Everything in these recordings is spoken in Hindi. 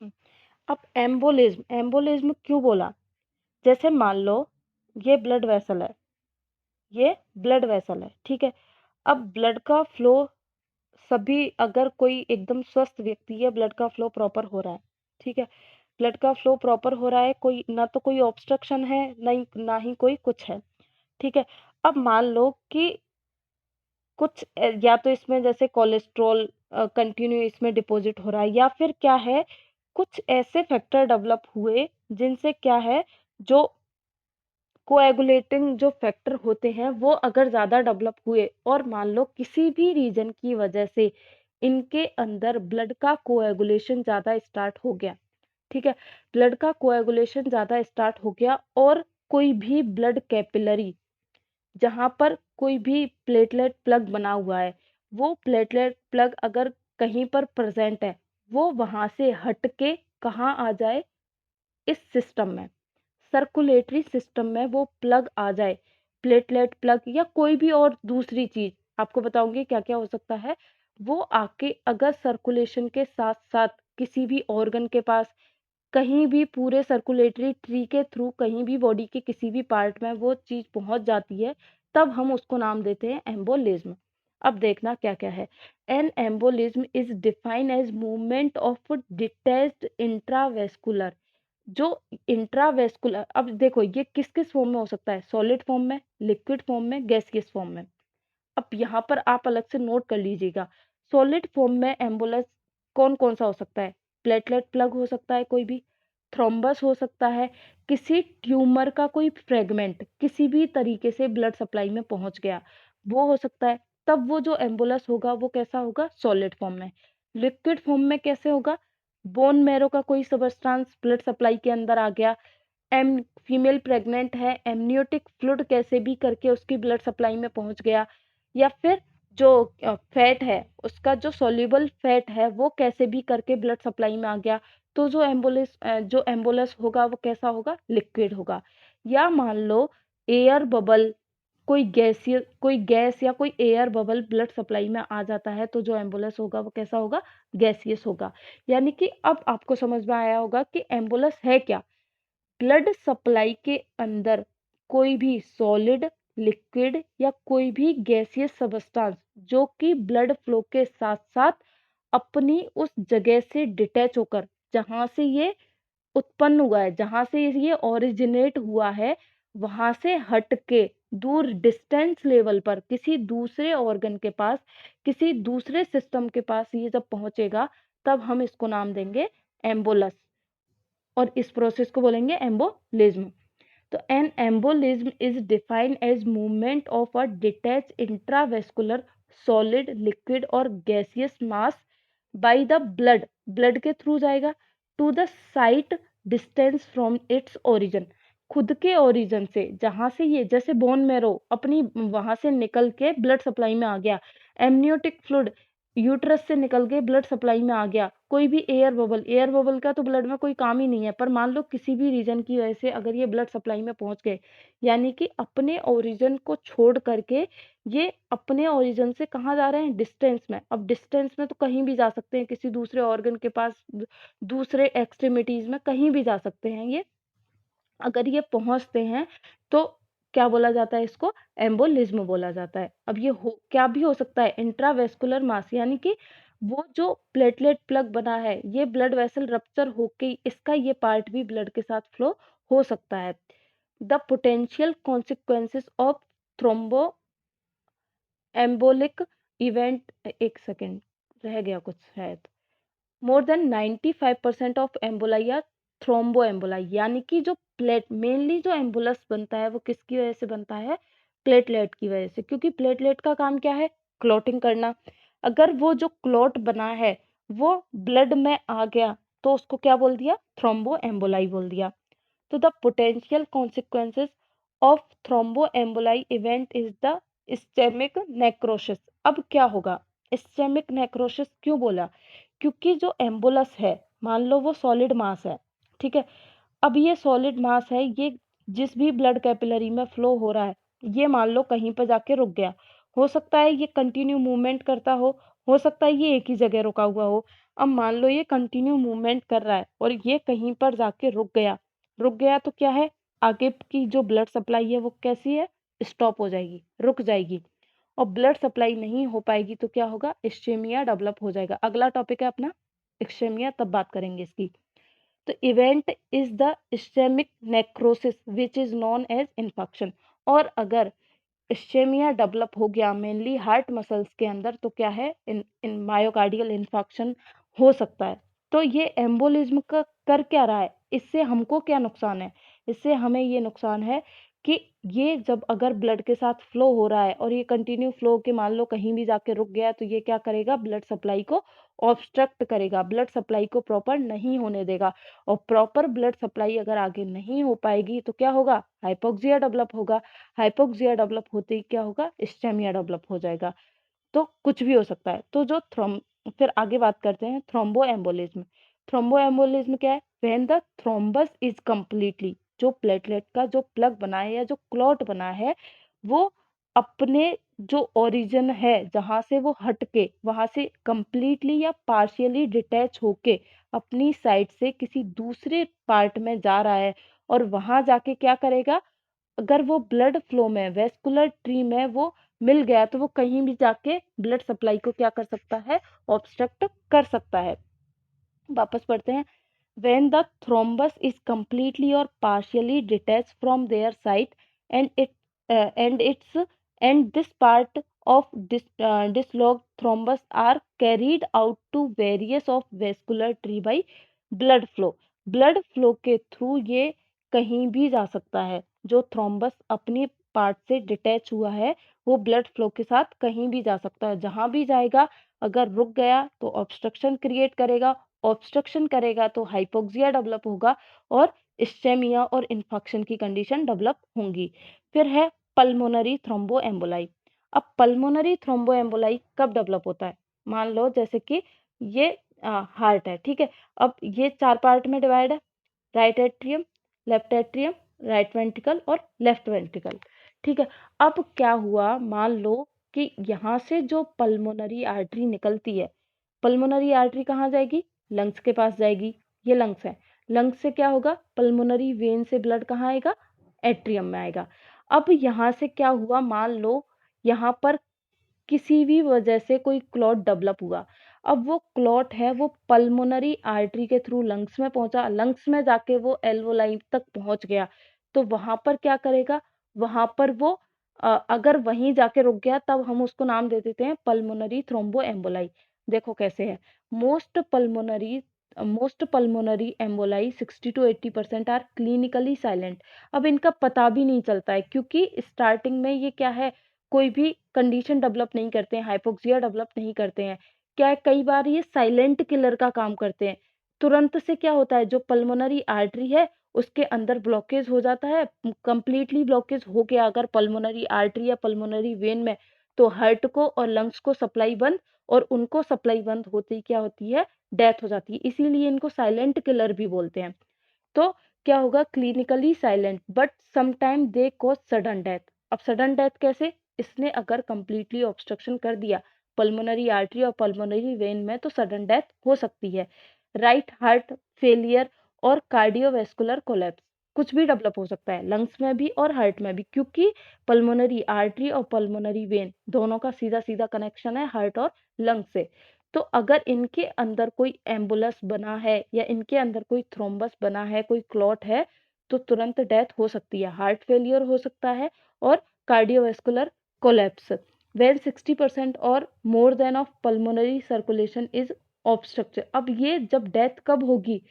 हम्म, अब एम्बोलिज्म क्यों बोला? जैसे मान लो ये ब्लड वेसल है, ये ब्लड वेसल है, ठीक है। अब ब्लड का फ्लो, सभी अगर कोई एकदम स्वस्थ व्यक्ति है, ब्लड का फ्लो प्रॉपर हो रहा है, ठीक है, ब्लड का फ्लो प्रॉपर हो रहा है, कोई ना तो कोई ऑब्स्ट्रक्शन है, नहीं ना ही कोई कुछ है, ठीक है। अब मान लो कि कुछ या तो इसमें जैसे कोलेस्ट्रॉल कंटिन्यू इसमें डिपॉजिट हो रहा है, या फिर क्या है, कुछ ऐसे फैक्टर डेवलप हुए जिनसे क्या है, जो कोएगुलेटिंग जो फैक्टर होते हैं वो अगर ज़्यादा डेवलप हुए, और मान लो किसी भी रीजन की वजह से इनके अंदर ब्लड का कोएगुलेशन ज़्यादा स्टार्ट हो गया, ठीक है, ब्लड का कोएगुलेशन ज़्यादा स्टार्ट हो गया, और कोई भी ब्लड कैपिलरी जहाँ पर कोई भी प्लेटलेट प्लग बना हुआ है, वो प्लेटलेट प्लग अगर कहीं पर प्रेजेंट है, वो वहां से हट के कहाँ आ जाए, इस सिस्टम में, सर्कुलेटरी सिस्टम में वो प्लग आ जाए, प्लेटलेट प्लग या कोई भी और दूसरी चीज, आपको बताऊंगी क्या क्या हो सकता है, वो आके अगर सर्कुलेशन के साथ साथ किसी भी ऑर्गन के पास, कहीं भी पूरे सर्कुलेटरी ट्री के थ्रू कहीं भी बॉडी के किसी भी पार्ट में वो चीज पहुंच जाती है, तब हम उसको नाम देते हैं एम्बोलिज्म। अब देखना क्या क्या है। An embolism is defined as movement of detached intravascular, जो इंट्रावेस्कुलर, अब देखो ये किस किस फॉर्म में हो सकता है, सॉलिड फॉर्म में, लिक्विड फॉर्म में, गैसियस फॉर्म में। अब यहाँ पर आप अलग से नोट कर लीजिएगा, सॉलिड फॉर्म में एम्बुलेंस कौन कौन सा हो सकता है, प्लेटलेट प्लग हो सकता है, कोई भी थ्रोम्बस हो सकता है, किसी ट्यूमर का कोई फ्रेगमेंट किसी भी तरीके से ब्लड सप्लाई में पहुंच गया, वो हो सकता है। तब वो जो एम्बुलेंस होगा वो कैसा होगा, सॉलिड फॉर्म में। लिक्विड फॉर्म में कैसे होगा, बोन मैरो का कोई सबस्टांस ब्लड सप्लाई के अंदर आ गया, एम फीमेल प्रेग्नेंट है, एमनियोटिक फ्लूइड कैसे भी करके उसकी ब्लड सप्लाई में पहुंच गया, या फिर जो फैट है उसका जो सॉल्युबल फैट है वो कैसे भी करके ब्लड सप्लाई में आ गया, तो जो एम्बुलस होगा वो कैसा होगा, लिक्विड होगा। या मान लो एयर बबल, कोई गैस या कोई एयर बबल ब्लड सप्लाई में आ जाता है, तो जो एम्बुलस होगा वो कैसा होगा, गैसियस होगा। यानी कि अब आपको समझ में आया होगा कि एम्बुलस है क्या, ब्लड सप्लाई के अंदर कोई भी सॉलिड, लिक्विड या कोई भी गैसियस सबस्टांस जो कि ब्लड फ्लो के साथ साथ अपनी उस जगह से डिटैच होकर, जहां से ये उत्पन्न हुआ है, जहां से ये ओरिजिनेट हुआ है, वहां से हट के दूर डिस्टेंस लेवल पर किसी दूसरे ऑर्गन के पास, किसी दूसरे सिस्टम के पास ये जब पहुंचेगा, तब हम इसको नाम देंगे एम्बोलस, और इस प्रोसेस को बोलेंगे एम्बोलिज्म। तो an embolism is defined as movement of a detach intravascular solid, liquid और gaseous mass by the blood, blood के थ्रू जाएगा, to the site distance from its origin, खुद के ओरिजिन से, जहां से ये जैसे बोन मैरो अपनी वहां से निकल के ब्लड सप्लाई में आ गया, एमनियोटिक फ्लूइड यूट्रस से निकल के ब्लड सप्लाई में आ गया, कोई भी एयर बबल का तो ब्लड में कोई काम ही नहीं है, पर मान लो किसी भी रीजन की वजह से अगर ये ब्लड सप्लाई में पहुंच गए, यानी कि अपने ओरिजिन को छोड़ करके ये अपने ओरिजिन से कहाँ जा रहे हैं, डिस्टेंस में। अब डिस्टेंस में तो कहीं भी जा सकते हैं, किसी दूसरे ऑर्गन के पास, दूसरे एक्सट्रीमिटीज में कहीं भी जा सकते हैं ये, अगर ये पहुंचते हैं तो क्या बोला जाता है, इसको एम्बोलिज्म बोला जाता है। अब ये क्या भी हो सकता है, इंट्रावेस्कुलर मास, यानी कि वो जो प्लेटलेट प्लग बना है, ये ब्लड वेसल रप्चर होके इसका ये पार्ट भी ब्लड के साथ फ्लो हो सकता है। The potential consequences of thrombo एम्बोलिक event, एक सेकेंड रह गया कुछ शायद, मोर देन 95% ऑफ एम्बोलाई या थ्रोम्बो एम्बोलाई, यानी कि जो प्लेट मेनली जो एम्बुलस बनता है वो किसकी वजह से बनता है, प्लेटलेट की वजह से, क्योंकि प्लेटलेट का काम क्या है, क्लॉटिंग करना। अगर वो जो क्लॉट बना है वो ब्लड में आ गया, तो उसको क्या बोल दिया, थ्रोम्बो एम्बोलाई बोल दिया। तो the potential consequences of thrombo emboli event is the ischemic necrosis. अब क्या होगा, इस्चेमिक नेक्रोसिस क्यों बोला, क्योंकि जो एम्बुलस है, मान लो वो सॉलिड मास है, ठीक है, अब ये सॉलिड मास है, ये जिस भी ब्लड कैपिलरी में फ्लो हो रहा है, ये मान लो कहीं पर जाके रुक गया, हो सकता है ये कंटिन्यू मूवमेंट करता हो हो सकता है ये एक ही जगह रुका हुआ हो। अब मान लो ये कंटिन्यू मूवमेंट कर रहा है और ये कहीं पर जाके रुक गया तो क्या है, आगे की जो ब्लड सप्लाई है वो कैसी है, स्टॉप हो जाएगी, रुक जाएगी और ब्लड सप्लाई नहीं हो पाएगी तो क्या होगा, इस्चेमिया डेवलप हो जाएगा। अगला टॉपिक है अपना इस्चेमिया, तब बात करेंगे इसकी। तो event is the ischemic necrosis which is known as infection. और अगर इस्चेमिया डेवलप हो गया मेनली हार्ट मसल्स के अंदर तो क्या है, इन मायोकार्डियल इन्फेक्शन हो सकता है। तो ये एम्बोलिज्म का कर क्या रहा है, इससे हमको क्या नुकसान है, इससे हमें ये नुकसान है कि ये जब अगर ब्लड के साथ फ्लो हो रहा है और ये कंटिन्यू फ्लो के मान लो कहीं भी जाके रुक गया तो ये क्या करेगा, ब्लड सप्लाई को ऑब्स्ट्रक्ट करेगा, ब्लड सप्लाई को प्रॉपर नहीं होने देगा। और प्रॉपर ब्लड सप्लाई अगर आगे नहीं हो पाएगी तो क्या होगा, हाइपोक्सिया डेवलप होगा। हाइपोक्सिया डेवलप होते ही क्या होगा, इस्चेमिया डेवलप हो जाएगा। तो कुछ भी हो सकता है। तो जो फिर आगे बात करते हैं थ्रोम्बो एम्बोलिज्म। थ्रोम्बो एम्बोलिज्म क्या है, when the thrombus is completely, जो प्लेटलेट का जो प्लग बना है या जो क्लॉट बना है वो अपने जो ओरिजिन है जहां से वो हट के वहां से कंप्लीटली या पार्शियली डिटैच होके अपनी साइड से किसी दूसरे पार्ट में जा रहा है और वहां जाके क्या करेगा, अगर वो ब्लड फ्लो में वेस्कुलर ट्री में वो मिल गया तो वो कहीं भी जाके ब्लड सप्लाई को क्या कर सकता है, ऑब्स्ट्रक्ट कर सकता है। वापस पढ़ते हैं। when the thrombus is completely or partially detached from their site and and this part of dislodged thrombus are carried out to various of vascular tree by blood flow के थ्रू ये कहीं भी जा सकता है। जो थ्रोम्बस अपने पार्ट से डिटैच हुआ है वो ब्लड फ्लो के साथ कहीं भी जा सकता है, जहां भी जाएगा अगर रुक गया तो ऑब्स्ट्रक्शन क्रिएट करेगा, ऑब्स्ट्रक्शन करेगा तो हाइपोक्सिया डेवलप होगा और इस्चेमिया और इन्फेक्शन की कंडीशन डेवलप होंगी। फिर है पल्मोनरी थ्रोम्बो एम्बोलाई। अब पल्मोनरी थ्रोम्बो एम्बोलाई कब डेवलप होता है, मान लो जैसे कि ये हार्ट है, ठीक है। अब ये 4 पार्ट में डिवाइड है, right atrium, left atrium, right ventricle और लेफ्ट वेंट्रिकल, ठीक है। अब क्या हुआ, मान लो कि यहाँ से जो पल्मोनरी आर्टरी निकलती है, पल्मोनरी आर्टरी कहाँ जाएगी, लंग्स के पास जाएगी, ये लंग्स है। लंग्स से क्या होगा, पल्मोनरी वेन से ब्लड कहाँ आएगा, एट्रियम में आएगा। अब यहाँ से क्या हुआ, मान लो यहाँ पर किसी भी वजह से कोई क्लॉट डेवलप हुआ। अब वो क्लॉट है वो पल्मोनरी आर्टरी के थ्रू लंग्स में पहुंचा, लंग्स में जाके वो एल्वोलाई तक पहुंच गया तो वहां पर क्या करेगा, वहां पर वो अगर वहीं जाके रुक गया तब हम उसको नाम दे देते हैं पल्मोनरी थ्रोम्बो एम्बोलाई। देखो कैसे है, most pulmonary most pulmonary emboli 60 to 80% are clinically silent. अब इनका पता भी नहीं चलता है क्योंकि स्टार्टिंग में ये क्या है, कोई भी कंडीशन डेवलप नहीं करते हैं, हाइपोक्सिया डेवलप नहीं करते हैं। क्या है, कई बार ये साइलेंट किलर का काम करते हैं। तुरंत से क्या होता है, जो पल्मोनरी आर्टरी है उसके अंदर ब्लॉकेज हो जाता है, कंप्लीटली ब्लॉकेज हो गया अगर पल्मोनरी आर्टरी या पल्मोनरी वेन में, तो हार्ट को और लंग्स को सप्लाई बंद, और उनको सप्लाई बंद होते ही क्या होती है, डेथ हो जाती है। इसीलिए इनको साइलेंट किलर भी बोलते हैं। तो क्या होगा, clinically silent but sometime they cause sudden death. अब सडन डेथ कैसे, इसने अगर कंप्लीटली ऑब्स्ट्रक्शन कर दिया पल्मोनरी आर्टरी और पल्मोनरी वेन में तो सडन डेथ हो सकती है। राइट हार्ट फेलियर और कार्डियोवैस्कुलर कोलैप्स, कुछ भी डेवलप हो सकता है लंग्स में भी और हार्ट में भी, क्योंकि पल्मोनरी आर्टरी और पल्मोनरी वेन दोनों का सीधा सीधा कनेक्शन है हार्ट और लंग से। तो अगर इनके अंदर कोई एम्बुलस बना है या इनके अंदर कोई थ्रोम्बस बना है, कोई क्लॉट है, तो तुरंत डेथ हो सकती है, हार्ट फेलियर हो सकता है और कार्डियोवैस्कुलर कोलैप्स। वेन 60% और more than of pulmonary circulation is obstruction. अब ये जब डेथ कब होगी,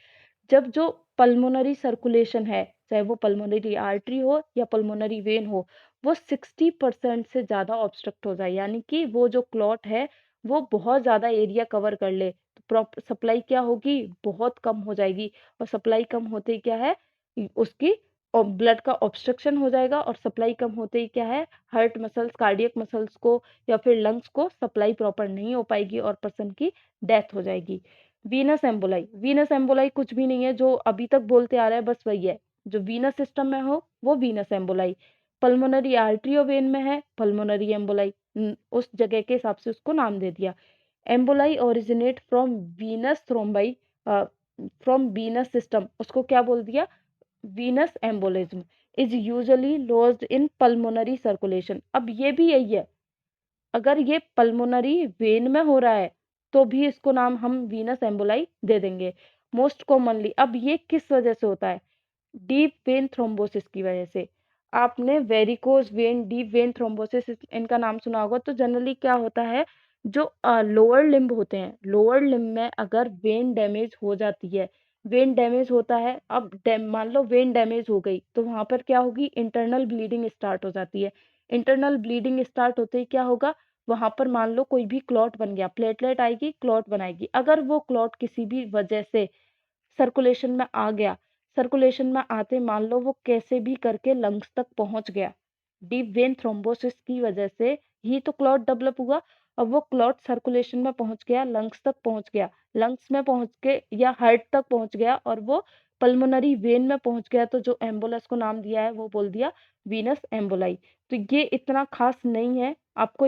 जब जो पल्मोनरी सर्कुलेशन है, चाहे वो पल्मोनरी आर्टरी हो या पल्मोनरी वेन हो, वो 60% से ज्यादा ऑब्स्ट्रक्ट हो जाए, यानी कि वो जो क्लॉट है वो बहुत ज्यादा एरिया कवर कर ले, तो सप्लाई क्या होगी, बहुत कम हो जाएगी। और सप्लाई कम होते ही क्या है, उसकी ब्लड का ऑब्स्ट्रक्शन हो जाएगा और सप्लाई कम होते ही क्या है, हार्ट मसल्स कार्डियक मसल्स को या फिर लंग्स को सप्लाई प्रॉपर नहीं हो पाएगी और पर्सन की डेथ हो जाएगी। वीनस एम्बोलाई, वीनस एम्बोलाई कुछ भी नहीं है, जो अभी तक बोलते आ रहा है बस वही है, जो वीनस सिस्टम में हो वो वीनस एम्बोलाई। पल्मोनरी आर्टरी और वेन में है पल्मोनरी एम्बोलाई, उस जगह के हिसाब से उसको नाम दे दिया। Emboli originate from Venus thrombi, from venous system, उसको क्या बोल दिया, Venus embolism, is usually lost in pulmonary circulation. अब ये भी यही है, अगर ये पल्मोनरी वेन में हो रहा है तो भी इसको नाम हम वीनस एम्बोलाई दे देंगे। मोस्ट कॉमनली, अब ये किस वजह से होता है, डीप वेन थ्रोम्बोसिस की वजह से। आपने varicose vein, deep vein thrombosis इनका नाम सुना होगा। तो जनरली क्या होता है, जो लोअर लिम्ब होते हैं, लोअर लिम्ब में अगर वेन डैमेज हो जाती है, वेन डैमेज होता है, अब मान लो वेन डैमेज हो गई तो वहां पर क्या होगी, इंटरनल ब्लीडिंग स्टार्ट हो जाती है। इंटरनल ब्लीडिंग स्टार्ट होते ही क्या होगा, वहां पर मान लो कोई भी क्लॉट बन गया, प्लेटलेट आएगी, क्लॉट बनाएगी। अगर वो क्लॉट किसी भी वजह से सर्कुलेशन में आ गया, सर्कुलेशन में आते मान लो वो कैसे भी करके लंग्स तक पहुंच गया, डीप वेन थ्रोम्बोसिस की वजह से ही तो क्लॉट डेवलप हुआ। अब वो क्लॉट सर्कुलेशन में पहुंच गया, लंग्स तक पहुंच गया, लंग्स में पहुंच के या हार्ट तक पहुंच गया और वो पल्मोनरी वेन में पहुंच गया, तो जो एम्बुलस को नाम दिया है वो बोल दिया वीनस एम्बोलाई। तो ये इतना खास नहीं है, आपको